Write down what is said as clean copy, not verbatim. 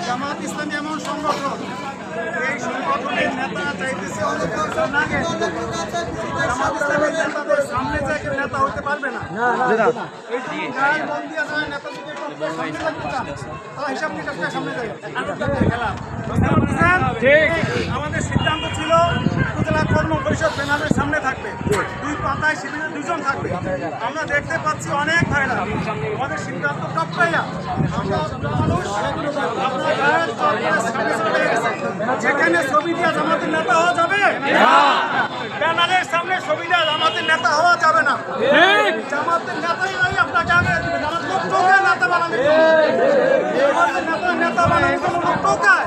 জামাত ইসলামী এমন সংগঠন, এই সংগঠনের নেতা চাইতেছে জামাত ইসলামের নেতাদের সামনে যে নেতা হতে পারবে না। আমাদের সিদ্ধান্ত ছিল উপজেলা কর্ম পরিষদ প্যানেলের সামনে থাকবে, 2 পাতায় শিবিরে 2 জন থাকবে। আমরা দেখতে পাচ্ছি অনেক ভাইরা আমাদের সিদ্ধান্ত টপকাইয়া যেখানে ছবি দিয়া জামাতের নেতা হওয়া যাবে, প্যানেলের সামনে ছবি দিয়া জামাতের নেতা হওয়া যাবে না। জামাতের নেতাই নয়, আপনাকে আগে জামাত লোক টোকায় নেতা বানানো, জামাতের নেতা বানানো টোকায়।